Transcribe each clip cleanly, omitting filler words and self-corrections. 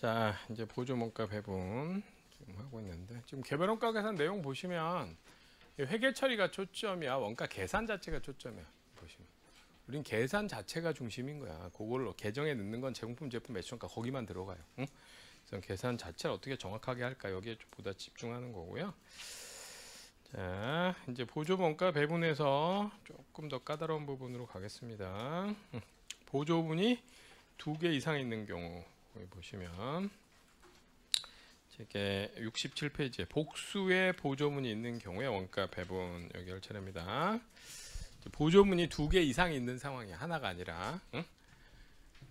자, 이제 보조원가 배분 지금 하고 있는데, 지금 개별원가 계산 내용 보시면 회계 처리가 초점이야. 원가 계산 자체가 초점이야. 보시면 우린 계산 자체가 중심인 거야. 그걸 계정에 넣는 건 제공품, 제품, 매출원가 거기만 들어가요. 응? 그래서 계산 자체를 어떻게 정확하게 할까, 여기에 좀 보다 집중하는 거고요. 자, 이제 보조원가 배분에서 조금 더 까다로운 부분으로 가겠습니다. 보조분이 2개 이상 있는 경우, 여기 보시면 이게 67페이지에 복수의 보조문이 있는 경우에 원가 배분 여기 할 차례입니다. 보조문이 2개 이상 있는 상황이야. 하나가 아니라. 응?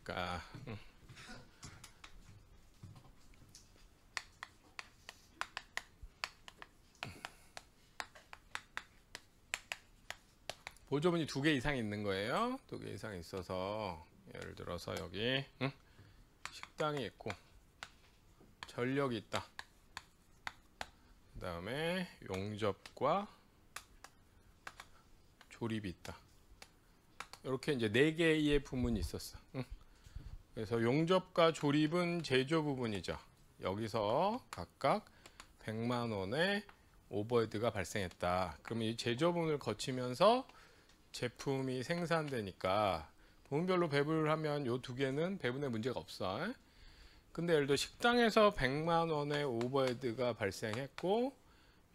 그러니까 보조문이 2개 이상 있는 거예요. 2개 이상 있어서 예를 들어서 여기 식당이 있고 전력이 있다. 그 다음에 용접과 조립이 있다. 이렇게 이제 4개의 부문이 있었어. 그래서 용접과 조립은 제조 부분이죠. 여기서 각각 100만 원의 오버헤드가 발생했다. 그러면 이 제조 부분을 거치면서 제품이 생산되니까 부문별로 배분을 하면 이 2개는 배분에 문제가 없어. 근데 예를 들어 식당에서 100만 원의 오버헤드가 발생했고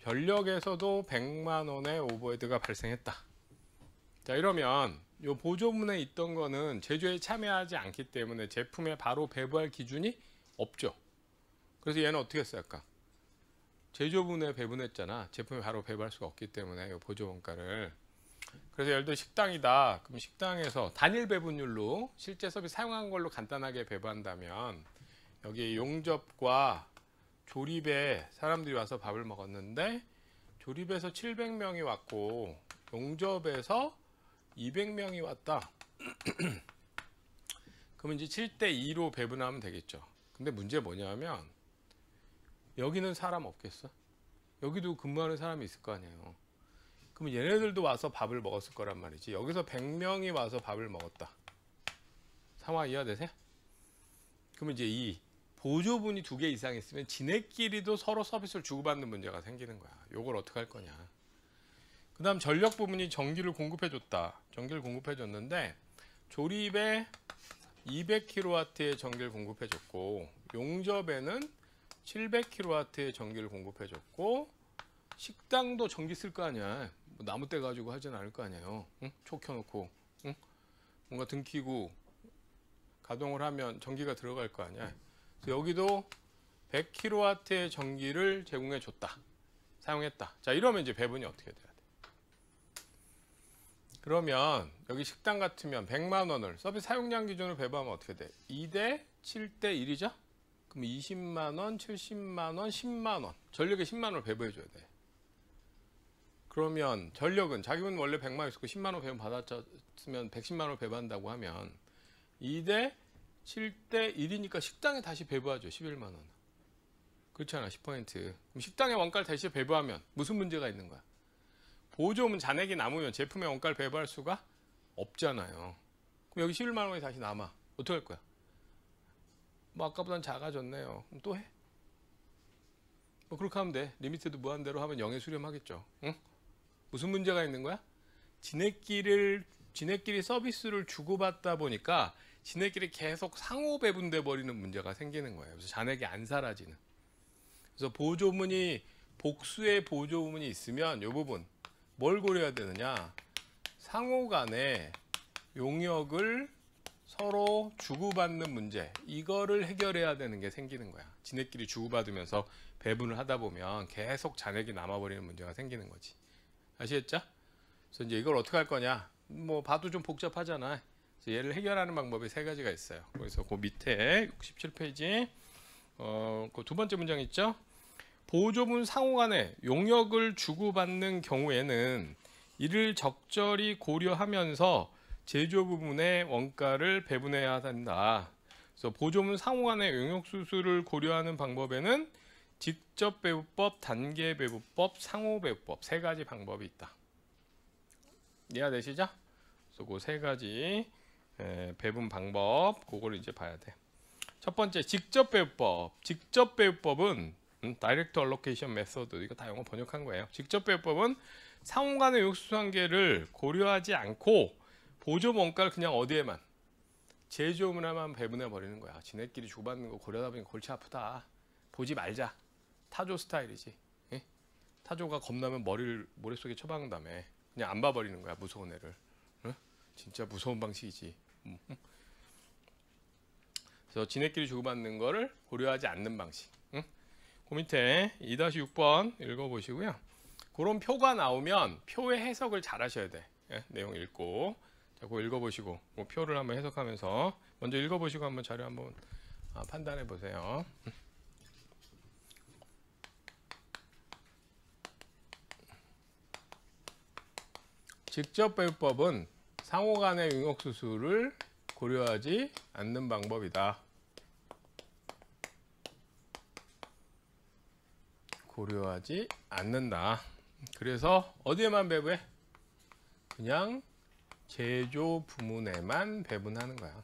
전력에서도 100만 원의 오버헤드가 발생했다. 자, 이러면 이 보조문에 있던 거는 제조에 참여하지 않기 때문에 제품에 바로 배부할 기준이 없죠. 그래서 얘는 어떻게 했어요? 아까 제조분에 배분했잖아. 제품에 바로 배부할 수가 없기 때문에 이 보조원가를. 그래서 예를 들어 식당이다. 그럼 식당에서 단일 배분율로 실제 서비스 사용한 걸로 간단하게 배부한다면 여기 용접과 조립에 사람들이 와서 밥을 먹었는데 조립에서 700명이 왔고 용접에서 200명이 왔다. 그럼 이제 7대2로 배분하면 되겠죠. 근데 문제 뭐냐면 여기는 사람 없겠어? 여기도 근무하는 사람이 있을 거 아니에요. 그럼 얘네들도 와서 밥을 먹었을 거란 말이지. 여기서 100명이 와서 밥을 먹었다. 상황 이해되세요? 그러면 이제 이 보조분이 2개 이상 있으면 지네끼리도 서로 서비스를 주고받는 문제가 생기는 거야. 요걸 어떻게 할 거냐. 그 다음 전력 부분이 전기를 공급해 줬다. 전기를 공급해 줬는데 조립에 200kW의 전기를 공급해 줬고 용접에는 700kW의 전기를 공급해 줬고 식당도 전기 쓸 거 아니야. 뭐 나무대 가지고 하진 않을 거 아니에요. 응? 초 켜놓고 응? 뭔가 등 켜고 가동을 하면 전기가 들어갈 거 아니야. 그래서 여기도 100kW의 전기를 제공해 줬다. 사용했다. 자, 이러면 이제 배분이 어떻게 돼야 돼? 그러면 여기 식당 같으면 100만 원을 서비스 사용량 기준으로 배분하면 어떻게 돼? 2대 7대 1이죠? 그럼 20만 원, 70만 원, 10만 원. 전력에 10만 원을 배분해 줘야 돼. 그러면 전력은 자기는 원래 100만 원 있었고 10만 원 배분 받았으면 110만 원 배분한다고 하면 2대 7대 1이니까 식당에 다시 배부하죠. 11만 원. 그렇잖아. 10%. 그럼 식당의 원가를 다시 배부하면 무슨 문제가 있는 거야? 보조문 잔액이 남으면 제품의 원가를 배부할 수가 없잖아요. 그럼 여기 11만 원이 다시 남아. 어떻게 할 거야? 뭐 아까보단 작아졌네요. 그럼 또 해? 뭐 그렇게 하면 돼. 리미티드 무한대로 하면 0에 수렴하겠죠. 응? 무슨 문제가 있는 거야? 지네끼리 서비스를 주고받다 보니까 지네끼리 계속 상호 배분돼 버리는 문제가 생기는 거예요. 그래서 잔액이 안 사라지는. 그래서 보조문이 복수의 보조문이 있으면 이 부분 뭘 고려해야 되느냐? 상호 간에 용역을 서로 주고받는 문제, 이거를 해결해야 되는 게 생기는 거야. 지네끼리 주고받으면서 배분을 하다 보면 계속 잔액이 남아버리는 문제가 생기는 거지. 아시겠죠? 그래서 이제 이걸 어떻게 할 거냐? 뭐 봐도 좀 복잡하잖아. 그래서 얘를 해결하는 방법이 3가지가 있어요. 그래서 그 밑에 67페이지 그 2번째 문장 있죠? 보조분 상호 간에 용역을 주고받는 경우에는 이를 적절히 고려하면서 제조 부분의 원가를 배분해야 한다. 그래서 보조문 상호 간의 용역 수수를 고려하는 방법에는 직접 배부법, 단계 배부법, 상호 배부법 3가지 방법이 있다. 이해되시죠? 그래서 그 3가지 배분 방법, 그걸 이제 봐야 돼. 첫 번째 직접 배우법. 직접 배우법은 다이렉트 얼로케이션 메소드, 이거 다 영어 번역한 거예요. 직접 배우법은 상호간의 요소수관계를 고려하지 않고 보조 원가를 그냥 어디에만, 제조문화만 배분해 버리는 거야. 지네끼리 주고받는 거 고려하다 보니까 골치 아프다, 보지 말자. 타조 스타일이지. 예? 타조가 겁나면 머리를 모래속에 쳐박은 다음에 그냥 안 봐버리는 거야, 무서운 애를. 응? 진짜 무서운 방식이지. 그래서 지네끼리 주고받는 거를 고려하지 않는 방식. 응? 그 밑에 2-6번 읽어보시고요. 그런 표가 나오면 표의 해석을 잘 하셔야 돼. 예? 내용 읽고. 자, 그거 읽어보시고 그 표를 한번 해석하면서 먼저 읽어보시고 한번 자료 한번 판단해 보세요. 직접 배우법은 상호 간의 융합수수를 고려하지 않는 방법이다. 고려하지 않는다. 그래서 어디에만 배분해? 그냥 제조 부문에만 배분하는 거야.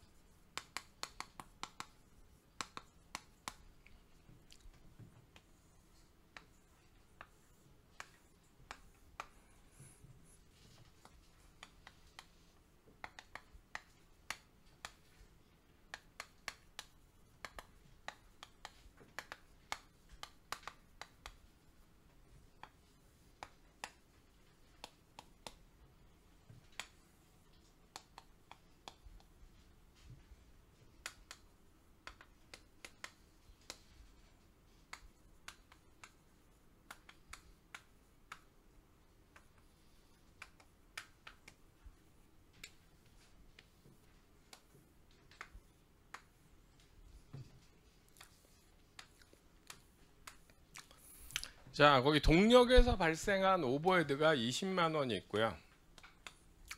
자, 거기 동력에서 발생한 오버헤드가 20만 원이 있고요.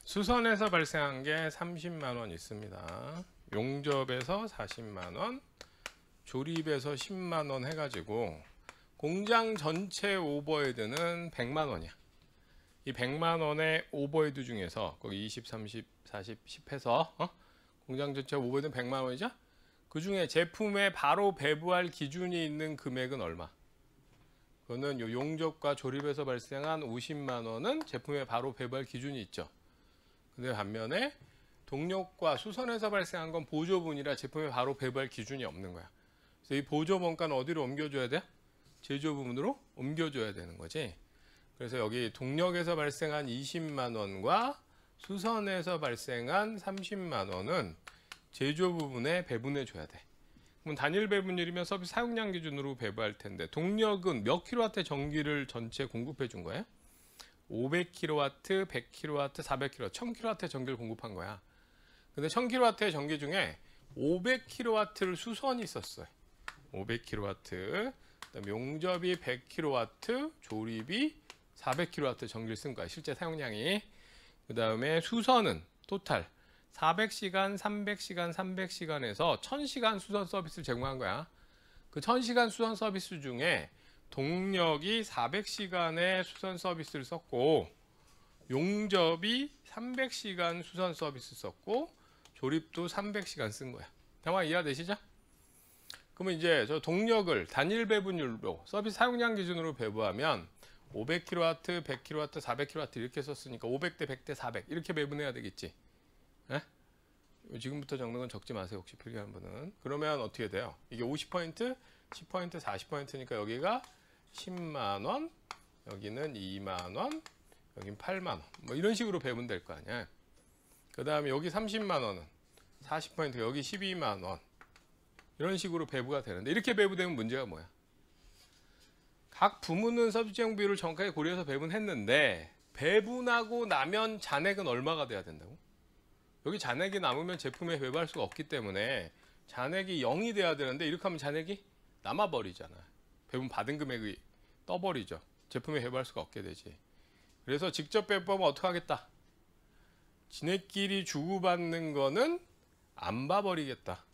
수선에서 발생한 게 30만 원 있습니다. 용접에서 40만 원, 조립에서 10만 원 해가지고 공장 전체 오버헤드는 100만 원이야. 이 100만 원의 오버헤드 중에서 거기 20, 30, 40, 10 해서 공장 전체 오버헤드는 100만 원이죠? 그 중에 제품에 바로 배부할 기준이 있는 금액은 얼마? 그거는 요 용접과 조립에서 발생한 50만 원은 제품에 바로 배부할 기준이 있죠. 근데 반면에 동력과 수선에서 발생한 건 보조분이라 제품에 바로 배부할 기준이 없는 거야. 그래서 이 보조 원가는 어디로 옮겨줘야 돼? 제조 부분으로 옮겨줘야 되는 거지. 그래서 여기 동력에서 발생한 20만 원과 수선에서 발생한 30만 원은 제조 부분에 배분해 줘야 돼. 그럼 단일 배분율이면 서비스 사용량 기준으로 배부할 텐데, 동력은 몇 킬로와트 전기를 전체 공급해 준 거예요? 500kW, 100kW, 400kW, 1000kW 전기를 공급한 거야. 근데 1000kW의 전기 중에 500kW를 수선이 썼어요. 500kW, 그다음에 용접이 100kW, 조립이 400kW 전기를 쓴 거야, 실제 사용량이. 그 다음에 수선은 토탈 400시간, 300시간, 300시간에서 1000시간 수선 서비스를 제공한 거야. 그 1000시간 수선 서비스 중에 동력이 400시간의 수선 서비스를 썼고, 용접이 300시간 수선 서비스 썼고, 조립도 300시간 쓴 거야. 대화 이해되시죠? 그러면 이제 저 동력을 단일 배분율로 서비스 사용량 기준으로 배부하면 500kW, 100kW, 400kW 이렇게 썼으니까 500대 100대 400 이렇게 배분해야 되겠지. 에? 지금부터 적는 건 적지 마세요, 혹시 필기하는 분은. 그러면 어떻게 돼요? 이게 50포인트, 10포인트, 40포인트니까 여기가 10만원, 여기는 2만원, 여긴 8만원, 뭐 이런 식으로 배분 될 거 아니야. 그 다음에 여기 30만원은 40포인트, 여기 12만원, 이런 식으로 배부가 되는데, 이렇게 배부되면 문제가 뭐야? 각 부문은 서비스 제공 비율을 정확하게 고려해서 배분했는데, 배분하고 나면 잔액은 얼마가 돼야 된다고? 여기 잔액이 남으면 제품에 배부할 수가 없기 때문에 잔액이 0이 돼야 되는데, 이렇게 하면 잔액이 남아버리잖아. 배분 받은 금액이 떠버리죠. 제품에 배부할 수가 없게 되지. 그래서 직접 배부하면 어떻게 하겠다? 지네끼리 주고받는 거는 안 봐버리겠다.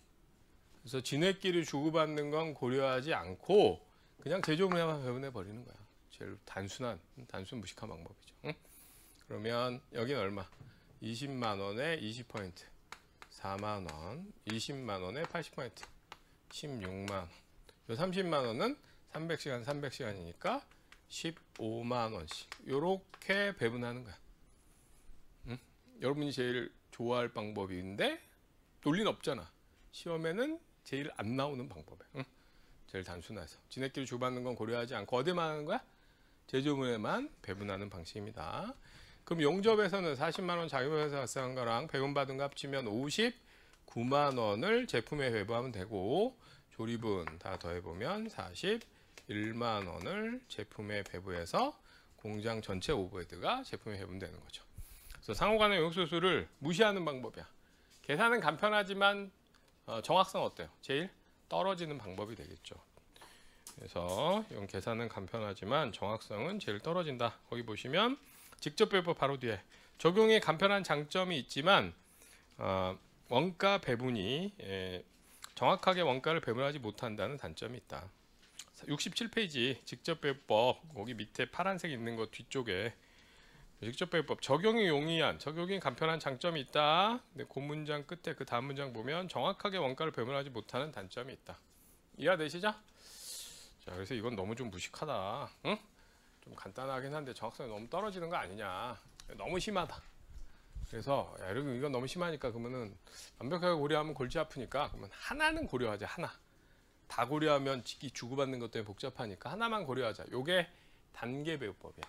그래서 지네끼리 주고받는 건 고려하지 않고 그냥 제조물에만 배분해 버리는 거야. 제일 단순 무식한 방법이죠. 응? 그러면 여기는 얼마? 20만 원에 20포인트, 4만 원, 20만 원에 80포인트. 16만 원. 요 30만 원은 300시간 300시간이니까 15만 원씩. 요렇게 배분하는 거야. 응? 여러분이 제일 좋아할 방법인데 논리는 없잖아. 시험에는 제일 안 나오는 방법이야. 응? 제일 단순해서. 지네끼리 주고받는 건 고려하지 않고 어디만 하는 거야? 제조분에만 배분하는 방식입니다. 그럼 용접에서는 40만 원 자기부에서 발생한 거랑 배분받은 거 합치면 59만 원을 제품에 배부하면 되고, 조립은 다 더해보면 41만 원을 제품에 배부해서 공장 전체 오버헤드가 제품에 배분되는 거죠. 그래서 상호간의 용역수수를 무시하는 방법이야. 계산은 간편하지만 정확성 어때요? 제일 떨어지는 방법이 되겠죠. 그래서 이건 계산은 간편하지만 정확성은 제일 떨어진다. 거기 보시면 직접 배분 바로 뒤에 적용에 간편한 장점이 있지만 원가 배분이 정확하게 원가를 배분하지 못한다는 단점이 있다. 67페이지 직접 배분법 거기 밑에 파란색 있는 거 뒤쪽에 직접 배분법 적용이 용이한 적용이 간편한 장점이 있다. 근데 그 문장 끝에 그 다음 문장 보면 정확하게 원가를 배분하지 못하는 단점이 있다. 이해되시죠? 자, 그래서 이건 너무 좀 무식하다. 응? 좀 간단하긴 한데 정확성이 너무 떨어지는 거 아니냐. 너무 심하다. 그래서 야, 여러분 이건 너무 심하니까 그러면은 완벽하게 고려하면 골치 아프니까 그러면 하나는 고려하자. 하나. 다 고려하면 이 주고받는 것 때문에 복잡하니까 하나만 고려하자. 요게 단계 배분법이야.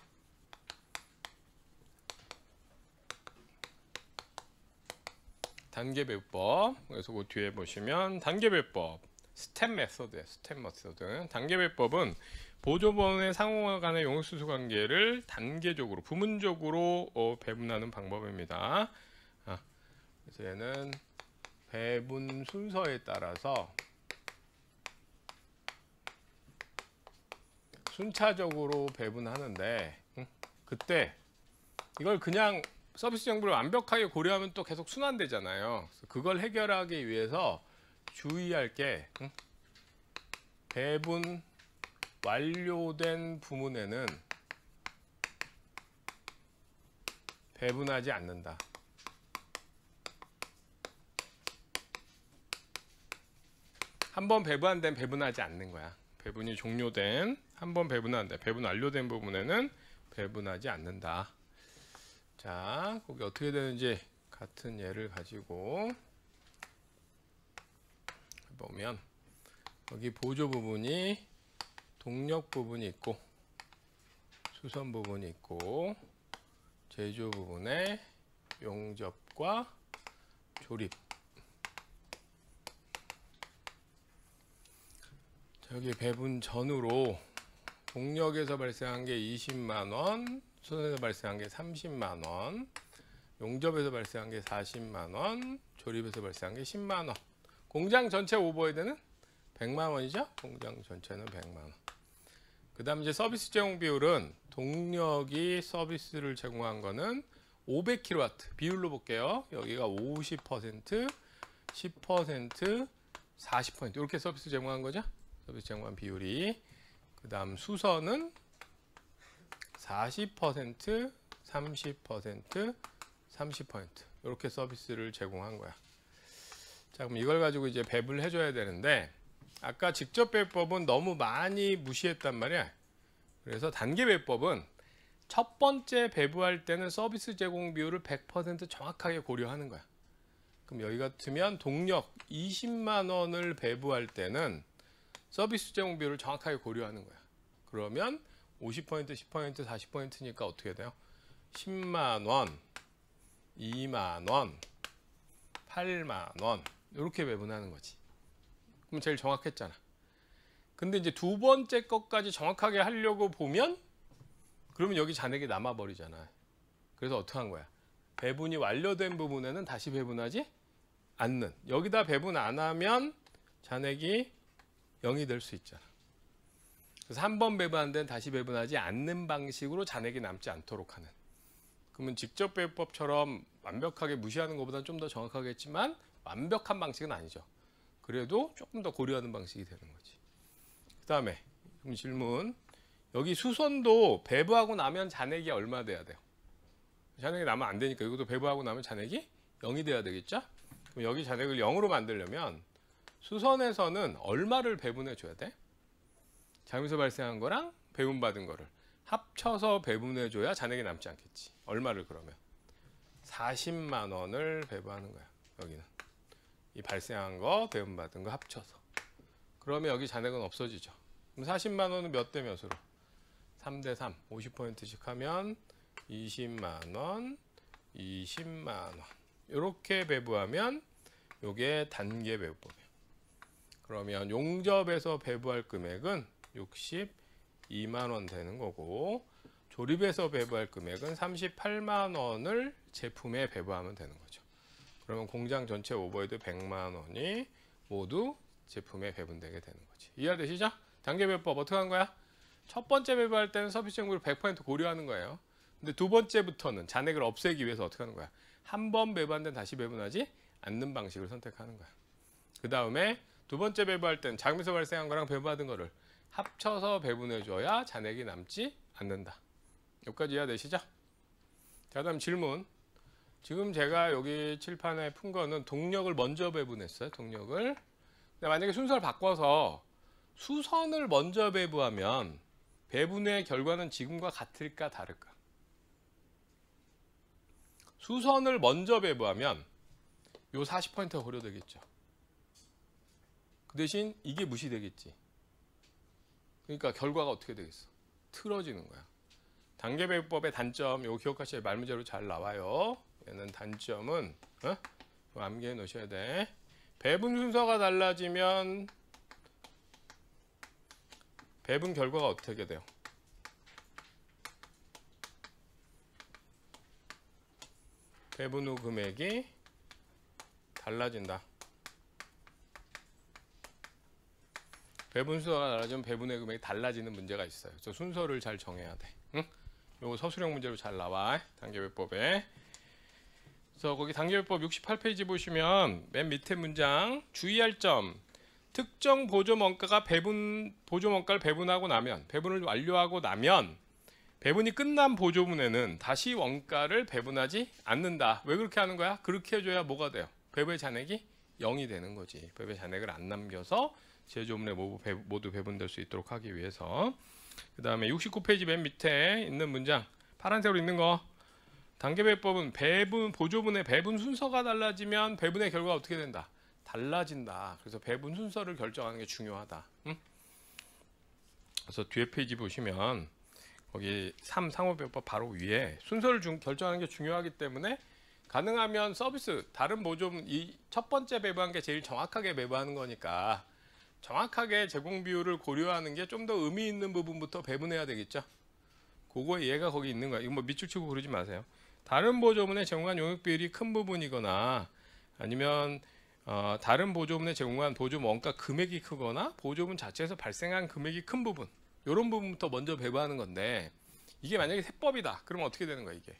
단계 배분법. 그래서 그 뒤에 보시면 단계 배분법. 스텝 메소드예요. 스텝 메소드. 단계 배분법은 보조본의 상호 간의 용역수수 관계를 단계적으로 부문적으로 배분하는 방법입니다. 그래서 얘는 배분 순서에 따라서 순차적으로 배분하는데 그때 이걸 그냥 서비스 정보를 완벽하게 고려하면 또 계속 순환되잖아요. 그래서 그걸 해결하기 위해서 주의할 게 배분 완료된 부문에는 배분하지 않는다. 한번 배분 된 배분하지 않는 거야. 배분이 종료된 한번 배분한데 배분 완료된 부분에는 배분하지 않는다. 자, 거기 어떻게 되는지 같은 예를 가지고 보면 여기 보조 부분이 동력 부분이 있고 수선 부분이 있고 제조 부분에 용접과 조립. 여기 배분 전후로 동력에서 발생한 게 20만 원, 수선에서 발생한 게 30만 원, 용접에서 발생한 게 40만 원, 조립에서 발생한 게 10만 원. 공장 전체 오버헤드는 100만 원이죠? 공장 전체는 100만 원. 그 다음 이제 서비스 제공 비율은 동력이 서비스를 제공한 거는 500kW 비율로 볼게요. 여기가 50%, 10%, 40% 이렇게 서비스 제공한 거죠? 서비스 제공한 비율이. 그 다음 수선은 40%, 30%, 30% 이렇게 서비스를 제공한 거야. 자, 그럼 이걸 가지고 이제 배분을 해줘야 되는데 아까 직접 배분법은 너무 많이 무시했단 말이야. 그래서 단계 배분법은 첫 번째 배부할 때는 서비스 제공 비율을 100% 정확하게 고려하는 거야. 그럼 여기 같으면 동력 20만 원을 배부할 때는 서비스 제공 비율을 정확하게 고려하는 거야. 그러면 50%, 10%, 40%니까 어떻게 돼요? 10만 원, 2만 원, 8만 원 이렇게 배분하는 거지. 그럼 제일 정확했잖아. 근데 이제 두 번째 것까지 정확하게 하려고 보면 그러면 여기 잔액이 남아버리잖아. 그래서 어떻게 한 거야? 배분이 완료된 부분에는 다시 배분하지 않는. 여기다 배분 안 하면 잔액이 0이 될 수 있잖아. 그래서 한 번 배분한 데는 다시 배분하지 않는 방식으로 잔액이 남지 않도록 하는. 그러면 직접 배분법처럼 완벽하게 무시하는 것보다는 좀 더 정확하겠지만 완벽한 방식은 아니죠. 그래도 조금 더 고려하는 방식이 되는 거지. 그 다음에 질문. 여기 수선도 배부하고 나면 잔액이 얼마 돼야 돼요? 잔액이 나면 안 되니까 이것도 배부하고 나면 잔액이 0이 돼야 되겠죠? 그럼 여기 잔액을 0으로 만들려면 수선에서는 얼마를 배분해 줘야 돼? 장에서 발생한 거랑 배분받은 거를 합쳐서 배분해 줘야 잔액이 남지 않겠지. 얼마를 그러면? 40만 원을 배분하는 거야. 여기는 이 발생한 거 배분받은 거 합쳐서. 그러면 여기 잔액은 없어지죠. 그럼 40만 원은 몇 대 몇으로? 3대 3. 50%씩 하면 20만 원, 20만 원. 이렇게 배부하면 요게 단계 배부법이에요. 그러면 용접에서 배부할 금액은 62만 원 되는 거고, 조립에서 배부할 금액은 38만 원을 제품에 배부하면 되는 거죠. 그러면 공장 전체 오버헤드 100만 원이 모두 제품에 배분되게 되는 거지. 이해되시죠? 단계 배부법 어떻게 하는 거야? 첫 번째 배부할 때는 서비스 정보를 100% 고려하는 거예요. 근데 두 번째부터는 잔액을 없애기 위해서 어떻게 하는 거야? 한 번 배부한 데는 다시 배분하지 않는 방식을 선택하는 거야. 그 다음에 두 번째 배부할 때는 자금에서 발생한 거랑 배부받은 거를 합쳐서 배분해줘야 잔액이 남지 않는다. 여기까지 이해되시죠? 자, 다음 질문. 지금 제가 여기 칠판에 푼 거는 동력을 먼저 배분했어요. 동력을. 근데 만약에 순서를 바꿔서 수선을 먼저 배부하면 배분의 결과는 지금과 같을까 다를까? 수선을 먼저 배부하면 요 40%가 고려되겠죠. 그 대신 이게 무시되겠지. 그러니까 결과가 어떻게 되겠어? 틀어지는 거야. 단계 배부법의 단점, 요 기억하셔야 말문제로 잘 나와요. 얘는 단점은 암기해 놓으셔야 돼. 배분 순서가 달라지면 배분 결과가 어떻게 돼요? 배분 후 금액이 달라진다. 배분 순서가 달라지면 배분의 금액이 달라지는 문제가 있어요. 그래서 순서를 잘 정해야 돼. 응? 요거 서술형 문제로 잘 나와. 단계배법에. 그래서 거기 단계배법 68페이지 보시면 맨 밑에 문장 주의할 점. 특정 보조 원가가 보조 원가를 배분하고 나면, 배분을 완료하고 나면 배분이 끝난 보조분에는 다시 원가를 배분하지 않는다. 왜 그렇게 하는 거야? 그렇게 해줘야 뭐가 돼요? 배부의 잔액이 0이 되는 거지. 배부의 잔액을 안 남겨서 제조물에 모두 배분될 수 있도록 하기 위해서. 그 다음에 69페이지 맨 밑에 있는 문장 파란색으로 있는 거, 단계배법은 보조분의 배분 순서가 달라지면 배분의 결과가 어떻게 된다? 달라진다. 그래서 배분 순서를 결정하는 게 중요하다. 응? 그래서 뒤에 페이지 보시면 거기 상호배법 바로 위에 순서를 결정하는 게 중요하기 때문에 가능하면 서비스 다른 보조분 이 첫 번째 배부한 게 제일 정확하게 배부하는 거니까 정확하게 제공 비율을 고려하는 게 좀 더 의미 있는 부분부터 배분해야 되겠죠. 그거 얘가 거기 있는 거야. 이거 뭐 밑줄 치고 그러지 마세요. 다른 보조분에 제공한 용역 비율이 큰 부분이거나 아니면 다른 보조분에 제공한 보조 원가 금액이 크거나 보조분 자체에서 발생한 금액이 큰 부분, 이런 부분부터 먼저 배부하는 건데, 이게 만약에 세법이다 그러면 어떻게 되는 거야? 이게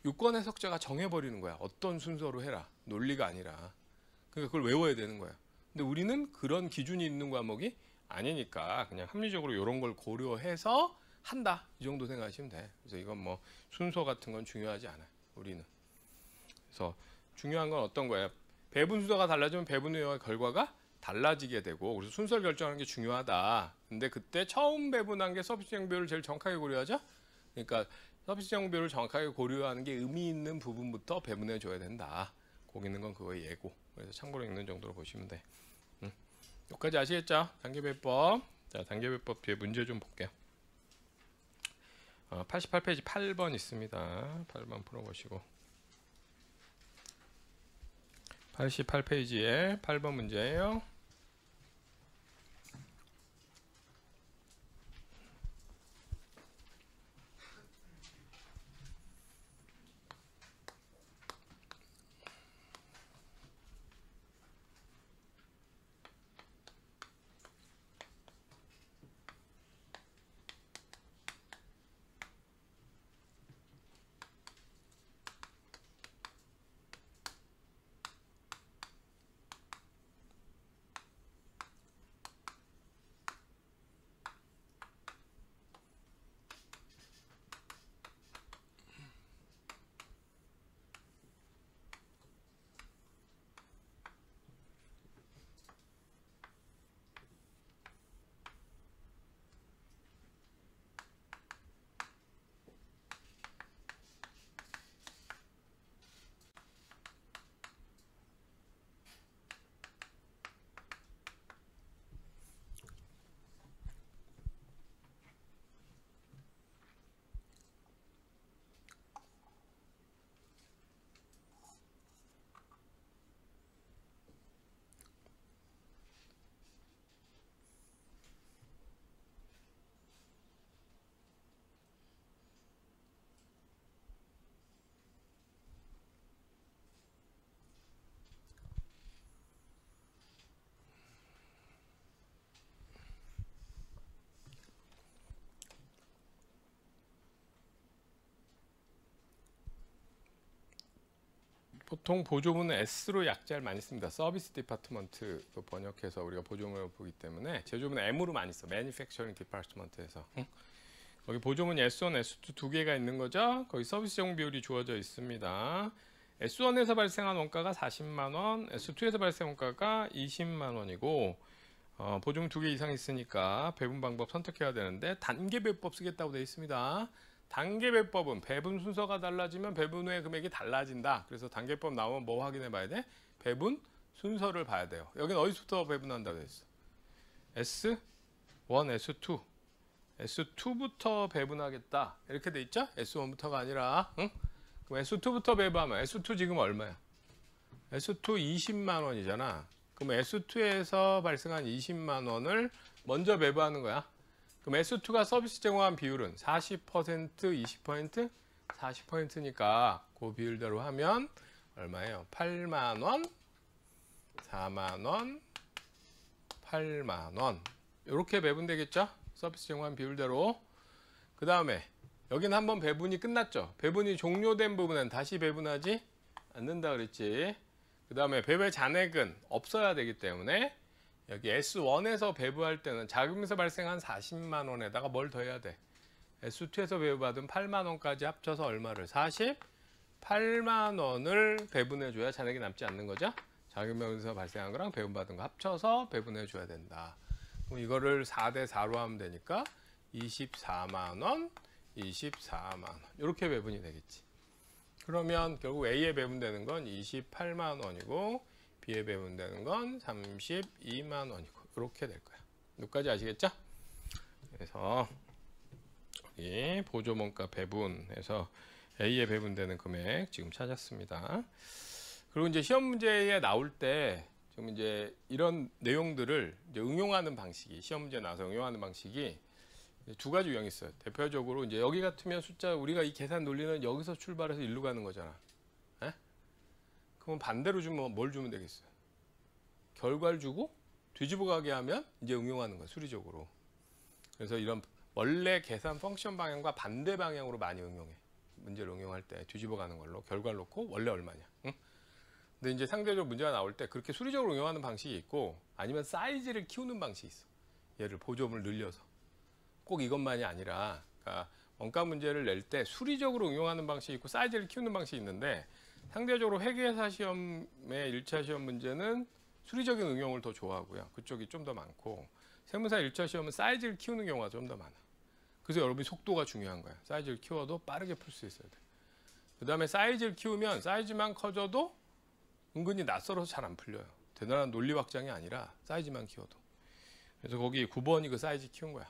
유권 해석자가 정해버리는 거야. 어떤 순서로 해라. 논리가 아니라. 그러니까 그걸 외워야 되는 거야. 근데 우리는 그런 기준이 있는 과목이 아니니까 그냥 합리적으로 이런 걸 고려해서 한다, 이 정도 생각하시면 돼. 그래서 이건 뭐 순서 같은 건 중요하지 않아요, 우리는. 그래서 중요한 건 어떤 거예요? 배분 순서가 달라지면 배분의 결과가 달라지게 되고, 그래서 순서를 결정하는 게 중요하다. 근데 그때 처음 배분한 게 서비스 제공비율을 제일 정확하게 고려하죠. 그러니까 서비스 제공비율을 정확하게 고려하는 게 의미 있는 부분부터 배분해 줘야 된다. 거기 있는 건 그거 예고. 그래서 참고로 읽는 정도로 보시면 돼. 여기까지 아시겠죠? 단계배법. 자, 단계배법 뒤에 문제 좀 볼게요. 88페이지 8번 있습니다. 8번 풀어보시고. 88페이지에 8번 문제예요. 보통 보조문은 S로 약자를 많이 씁니다. 서비스 디파트먼트 번역해서 우리가 보조문을 보기 때문에 제조문은 M으로 많이 써. 매니팩처링 디파트먼트에서. 거기 보조문이 S1, S2 두 개가 있는 거죠. 거기 서비스 제공 비율이 주어져 있습니다. S1에서 발생한 원가가 40만 원, S2에서 발생한 원가가 20만 원이고 보조문 두 개 이상 있으니까 배분 방법 선택해야 되는데 단계 배분법 쓰겠다고 되어 있습니다. 단계 배분법은 배분 순서가 달라지면 배분 후의 금액이 달라진다. 그래서 단계법 나오면 뭐 확인해 봐야 돼? 배분 순서를 봐야 돼요. 여기는 어디서부터 배분한다고 되어 있어? S1, S2. S2부터 배분하겠다. 이렇게 돼 있죠? S1부터가 아니라. 응? 그럼 S2부터 배분하면 S2 지금 얼마야? S2 20만 원이잖아. 그럼 S2에서 발생한 20만 원을 먼저 배분하는 거야. 그럼 S2가 서비스 제공한 비율은 40%, 20%? 40%니까 그 비율대로 하면 얼마예요? 8만 원, 4만 원, 8만 원. 이렇게 배분되겠죠? 서비스 제공한 비율대로. 그 다음에 여기는 한번 배분이 끝났죠? 배분이 종료된 부분은 다시 배분하지 않는다 그랬지. 그 다음에 배분 잔액은 없어야 되기 때문에 여기 S1에서 배부할 때는 자금에서 발생한 40만 원에다가 뭘 더해야 돼? S2에서 배부받은 8만 원까지 합쳐서 얼마를? 48만 원을 배분해 줘야 잔액이 남지 않는 거죠? 자금에서 발생한 거랑 배분받은 거 합쳐서 배분해 줘야 된다. 그럼 이거를 4대 4로 하면 되니까 24만 원, 24만 원 이렇게 배분이 되겠지. 그러면 결국 A에 배분되는 건 28만 원이고 B에 배분되는 건 32만 원이고 이렇게 될 거야. 여기까지 아시겠죠? 그래서 이 보조원가 배분해서 A에 배분되는 금액 지금 찾았습니다. 그리고 이제 시험 문제에 나올 때 지금 이제 이런 내용들을 이제 응용하는 방식이 시험 문제 나와서 응용하는 방식이 두 가지 유형이 있어요. 대표적으로 이제 여기 같으면 숫자 우리가 이 계산 논리는 여기서 출발해서 일로 가는 거잖아. 에? 그럼 반대로 주면 뭘 주면 되겠어요? 결과를 주고 뒤집어 가게 하면 이제 응용하는 거야, 수리적으로. 그래서 이런 원래 계산 펑션 방향과 반대 방향으로 많이 응용해. 문제를 응용할 때 뒤집어 가는 걸로 결과를 놓고 원래 얼마냐. 응? 근데 이제 상대적으로 문제가 나올 때 그렇게 수리적으로 응용하는 방식이 있고 아니면 사이즈를 키우는 방식이 있어. 얘를 보조문을 늘려서. 꼭 이것만이 아니라 그러니까 원가 문제를 낼 때 수리적으로 응용하는 방식이 있고 사이즈를 키우는 방식이 있는데 상대적으로 회계사 시험의 1차 시험 문제는 수리적인 응용을 더 좋아하고요. 그쪽이 좀 더 많고 세무사 1차 시험은 사이즈를 키우는 경우가 좀 더 많아. 그래서 여러분이 속도가 중요한 거야. 사이즈를 키워도 빠르게 풀 수 있어야 돼. 그 다음에 사이즈를 키우면 사이즈만 커져도 은근히 낯설어서 잘 안 풀려요. 대단한 논리 확장이 아니라 사이즈만 키워도. 그래서 거기 9번이 그 사이즈 키운 거야.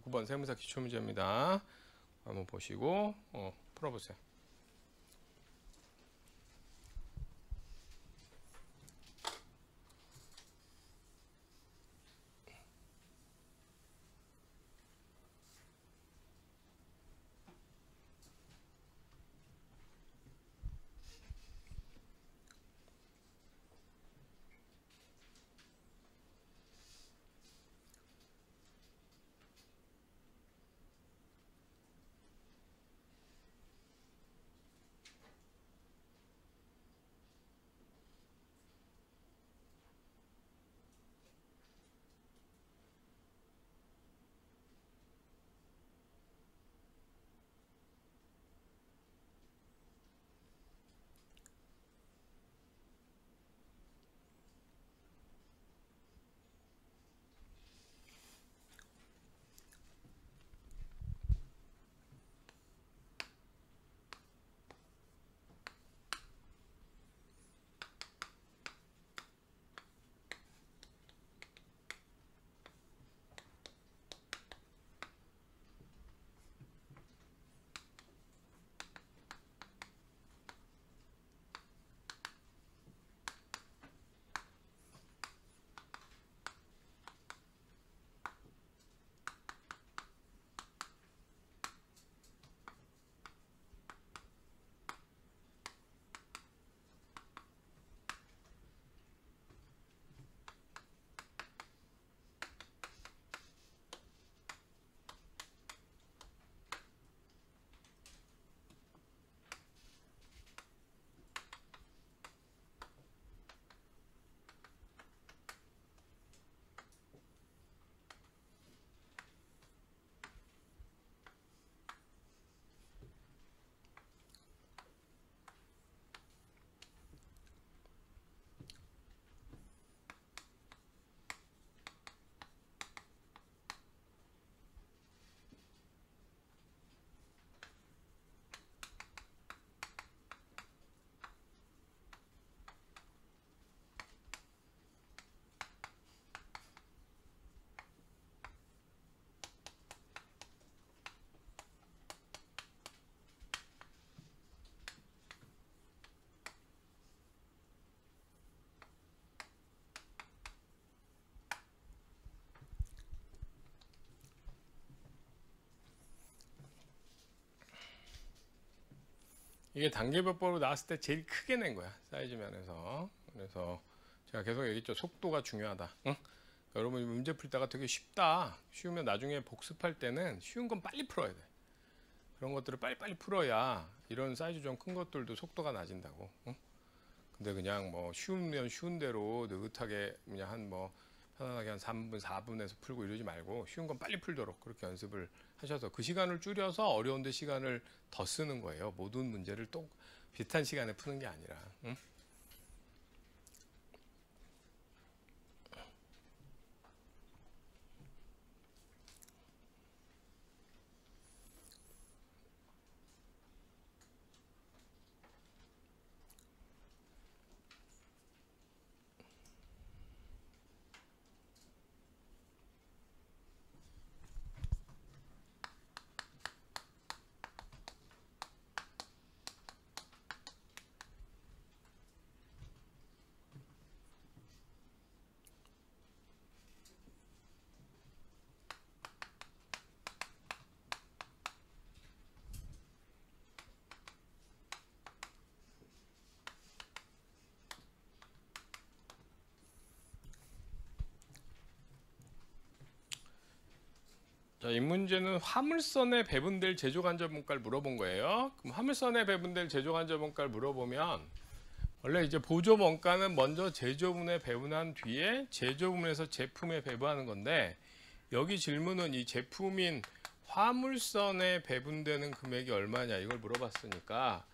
9번 세무사 기출문제입니다. 한번 보시고 풀어보세요. 이게 단계별법으로 나왔을 때 제일 크게 낸 거야. 사이즈 면에서. 그래서 제가 계속 얘기했죠. 속도가 중요하다. 응? 여러분이 문제 풀 때가 되게 쉽다. 쉬우면 나중에 복습할 때는 쉬운 건 빨리 풀어야 돼. 그런 것들을 빨리빨리 풀어야 이런 사이즈 좀 큰 것들도 속도가 낮아진다고. 응? 근데 그냥 뭐 쉬우면 쉬운 대로 느긋하게 그냥 한 뭐 편안하게 한 3분, 4분에서 풀고 이러지 말고 쉬운 건 빨리 풀도록 그렇게 연습을 하셔서 그 시간을 줄여서 어려운데 시간을 더 쓰는 거예요. 모든 문제를 또 비슷한 시간에 푸는 게 아니라. 응? 자, 이 문제는 화물선에 배분될 제조간접원가를 물어본 거예요. 그럼 화물선에 배분될 제조간접원가를 물어보면 원래 이제 보조원가는 먼저 제조분에 배분한 뒤에 제조분에서 제품에 배분하는 건데 여기 질문은 이 제품인 화물선에 배분되는 금액이 얼마냐 이걸 물어봤으니까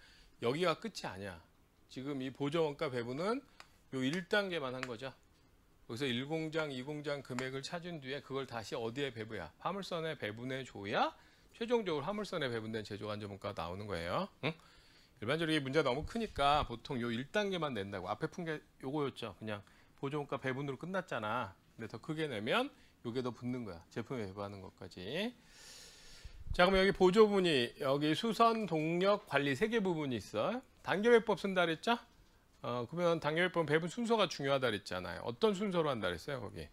여기가 끝이 아니야. 지금 이 보조원가 배분은 요 1단계만 한 거죠. 여기서 1공장, 2공장 금액을 찾은 뒤에 그걸 다시 어디에 배분해야? 화물선에 배분해 줘야 최종적으로 화물선에 배분된 제조간접원가가 나오는 거예요. 응? 일반적으로 이 문제가 너무 크니까 보통 요 1단계만 낸다고. 앞에 푼 게 요거였죠. 그냥 보조원가 배분으로 끝났잖아. 근데 더 크게 내면 요게 더 붙는 거야. 제품에 배분하는 것까지. 자, 그럼 여기 보조분이 여기 수선, 동력, 관리 3개 부분이 있어. 단계배법 쓴다 그랬죠? 그러면 단계배법 배분 순서가 중요하다 그랬잖아요. 어떤 순서로 한다 그랬어요, 거기?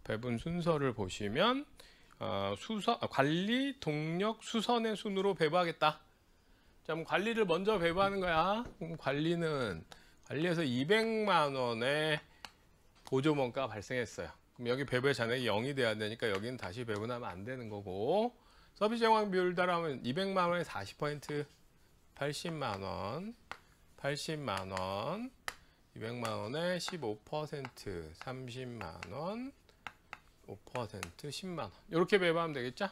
배분 순서를 보시면 관리, 동력, 수선의 순으로 배분하겠다. 자, 그럼 관리를 먼저 배분하는 거야. 그럼 관리에서 200만 원의 보조원가가 발생했어요. 그럼 여기 배분의 잔액이 0이 돼야 되니까 여기는 다시 배분하면 안 되는 거고, 서비스 정황 비율 따라하면 200만 원에 40% 80만 원, 80만 원, 200만 원에 15% 30만 원, 5% 10만 원. 이렇게 배분하면 되겠죠?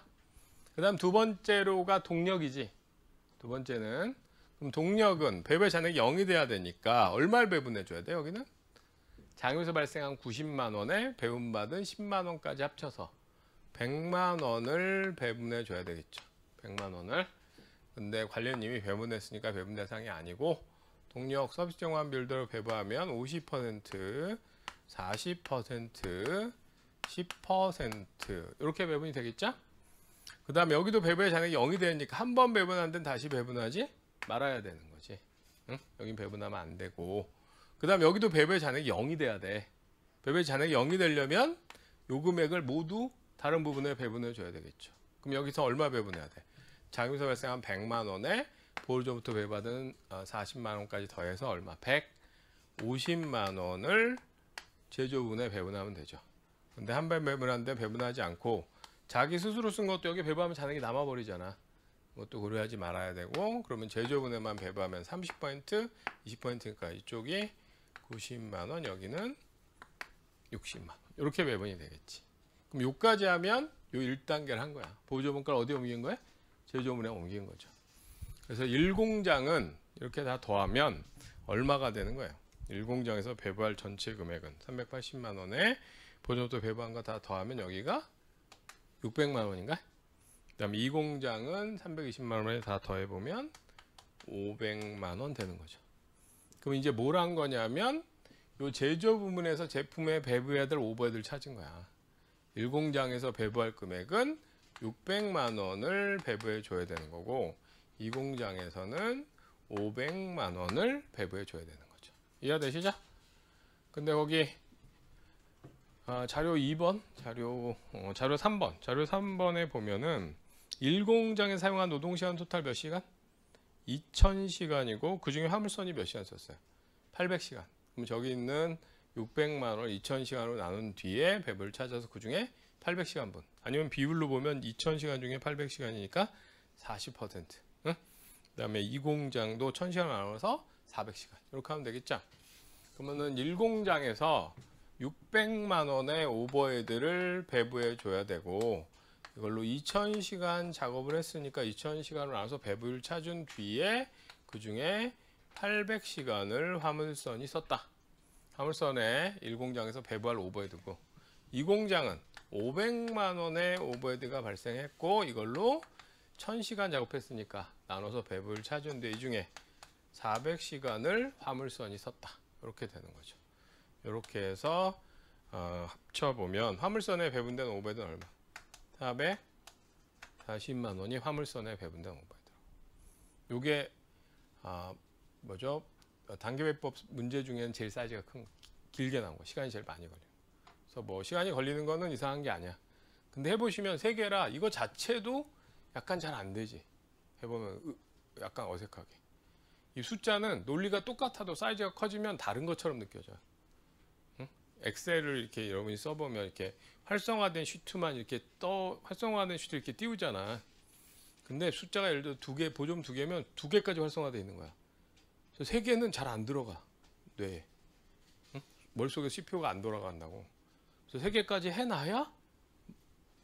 그다음 두 번째로가 동력이지. 두 번째는 그럼 동력은 배분의 잔액이 0이 돼야 되니까 얼마를 배분해 줘야 돼? 여기는 장유에서 발생한 90만 원에 배분받은 10만 원까지 합쳐서 100만 원을 배분해 줘야 되겠죠. 100만 원을. 근데 관련님이 배분했으니까 배분 대상이 아니고 동력 서비스 정환 비율대로 배분하면 50%, 40%, 10% 이렇게 배분이 되겠죠? 그 다음에 여기도 배분의 잔액이 0이 되니까 한 번 배분한 데는 다시 배분하지 말아야 되는 거지. 응? 여긴 배분하면 안 되고. 그 다음에 여기도 배분의 잔액이 0이 돼야 돼. 배분의 잔액이 0이 되려면 요 금액을 모두 다른 부분에 배분해 줘야 되겠죠. 그럼 여기서 얼마 배분해야 돼? 장유에서 발생한 100만 원에 보조부터 배분받은 40만 원까지 더해서 얼마? 150만 원을 제조분에 배분하면 되죠. 근데 한 번 배분하는데 배분하지 않고 자기 스스로 쓴 것도 여기 배분하면 잔액이 남아버리잖아. 그것도 고려하지 말아야 되고, 그러면 제조분에만 배분하면 30%, 20%니까 이쪽이 90만 원, 여기는 60만 원. 이렇게 배분이 되겠지. 그럼 요까지 하면 요 1단계를 한 거야. 보조분가를 어디에 옮긴 거야? 제조분에 옮긴 거죠. 그래서 1공장은 이렇게 다 더하면 얼마가 되는 거예요? 1공장에서 배부할 전체 금액은 380만 원에 보조부터 배부한 거 다 더하면 여기가 600만 원인가? 그 다음에 2공장은 320만 원에 다 더해보면 500만 원 되는 거죠. 그럼 이제 뭘 한 거냐면 요 제조 부분에서 제품에 배부해야 될 오버헤드를 찾은 거야. 1공장에서 배부할 금액은 600만 원을 배부해 줘야 되는 거고 2공장에서는 500만 원을 배부해 줘야 되는 거죠. 이해되시죠? 근데 거기 자료 2번, 자료 3번, 자료 3번에 보면은 1공장에 사용한 노동시간 토탈 몇 시간? 2000시간이고 그중에 화물선이 몇 시간 썼어요? 800시간. 그럼 저기 있는 600만 원을 2000시간으로 나눈 뒤에 배분을 찾아서 그중에 800시간분. 아니면 비율로 보면 2000시간 중에 800시간이니까 40%. 응? 그다음에 이 공장도 1000시간 나눠서 400시간. 이렇게 하면 되겠죠? 그러면은 1공장에서 600만 원의 오버헤드를 배부해 줘야 되고 이걸로 2000시간 작업을 했으니까 2000시간을 나눠서 배부를 찾은 뒤에 그 중에 800시간을 화물선이 썼다. 화물선에 1공장에서 배부할 오버헤드고 2공장은 500만 원의 오버헤드가 발생했고 이걸로 1000시간 작업했으니까 나눠서 배부를 찾은 뒤에 이 중에 400시간을 화물선이 썼다. 이렇게 되는 거죠. 이렇게 해서 합쳐보면 화물선에 배분된 오버헤드는 얼마? 440만 원이 화물선에 배분된 오버헤드. 이게 뭐죠? 단계배법 문제 중에는 제일 사이즈가 큰, 길게 나온 거, 시간이 제일 많이 걸려요. 그래서 뭐 시간이 걸리는 거는 이상한 게 아니야. 근데 해보시면 세 개라 이거 자체도 약간 잘 안 되지. 해보면 약간 어색하게. 이 숫자는 논리가 똑같아도 사이즈가 커지면 다른 것처럼 느껴져요. 응? 엑셀을 이렇게 여러분이 써보면 이렇게 활성화된 시트만 이렇게 활성화된 시트 이렇게 띄우잖아. 근데 숫자가 예를 들어 보점 2개면 2개까지 활성화되어 있는 거야. 그래서 3개는 잘 안 들어가. 뇌에. 응? 머릿속에 CPU가 안 돌아간다고. 그래서 3개까지 해놔야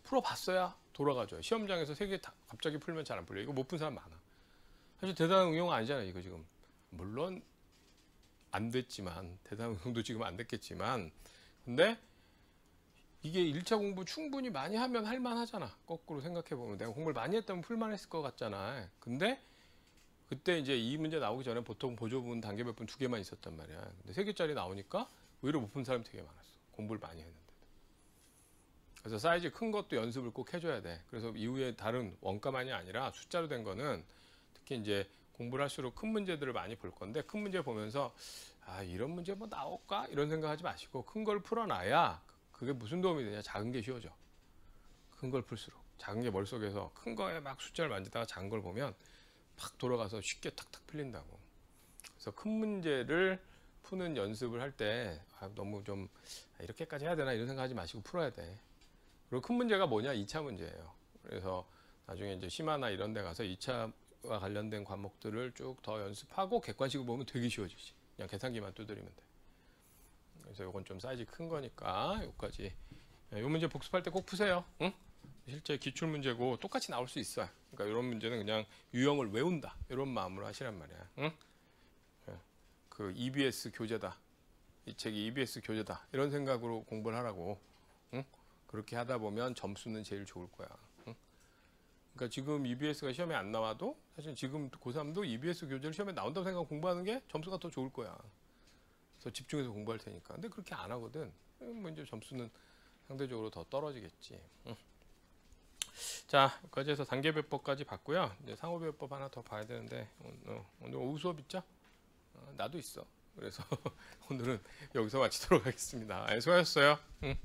풀어봤어야 돌아가죠. 시험장에서 3개 갑자기 풀면 잘 안 풀려. 이거 못 푼 사람 많아. 사실 대단한 응용은 아니잖아요. 이거 지금. 물론 안 됐지만 대단한 응용도 지금 안 됐겠지만 근데 이게 1차 공부 충분히 많이 하면 할만하잖아. 거꾸로 생각해보면 내가 공부를 많이 했다면 풀만했을 것 같잖아. 근데 그때 이제 이 문제 나오기 전에 보통 보조분, 단계배분 2개만 있었단 말이야. 근데 3개짜리 나오니까 오히려 못 푼 사람이 되게 많았어. 공부를 많이 했는데. 그래서 사이즈 큰 것도 연습을 꼭 해줘야 돼. 그래서 이후에 다른 원가만이 아니라 숫자로 된 거는 특히 이제 공부를 할수록 큰 문제들을 많이 볼 건데 큰 문제 보면서 이런 문제 뭐 나올까? 이런 생각하지 마시고 큰 걸 풀어놔야 그게 무슨 도움이 되냐? 작은 게 쉬워져. 큰 걸 풀수록. 작은 게 머릿속에서 큰 거에 막 숫자를 만지다가 작은 걸 보면 팍 돌아가서 쉽게 탁탁 풀린다고. 그래서 큰 문제를 푸는 연습을 할 때 너무 좀 이렇게까지 해야 되나 이런 생각하지 마시고 풀어야 돼. 그리고 큰 문제가 뭐냐? 2차 문제예요. 그래서 나중에 이제 심화나 이런 데 가서 2차와 관련된 과목들을 쭉 더 연습하고 객관식으로 보면 되게 쉬워지지. 그냥 계산기만 두드리면 돼. 그래서 이건 좀 사이즈 큰 거니까 여기까지. 이 문제 복습할 때 꼭 푸세요. 응? 실제 기출 문제고 똑같이 나올 수 있어요. 그러니까 이런 문제는 그냥 유형을 외운다. 이런 마음으로 하시란 말이야. 응? 그 EBS 교재다. 이 책이 EBS 교재다. 이런 생각으로 공부를 하라고. 응? 그렇게 하다 보면 점수는 제일 좋을 거야. 응? 그러니까 지금 EBS가 시험에 안 나와도 사실 지금 고3도 EBS 교재를 시험에 나온다고 생각하고 공부하는 게 점수가 더 좋을 거야. 그래서 집중해서 공부할 테니까. 근데 그렇게 안 하거든. 뭐 이제 점수는 상대적으로 더 떨어지겠지. 응? 자, 여기까지 해서 단계배법까지 봤고요. 이제 상호배법 하나 더 봐야 되는데 오늘 오후 수업 있죠? 나도 있어. 그래서 오늘은 여기서 마치도록 하겠습니다. 수고하셨어요. 응.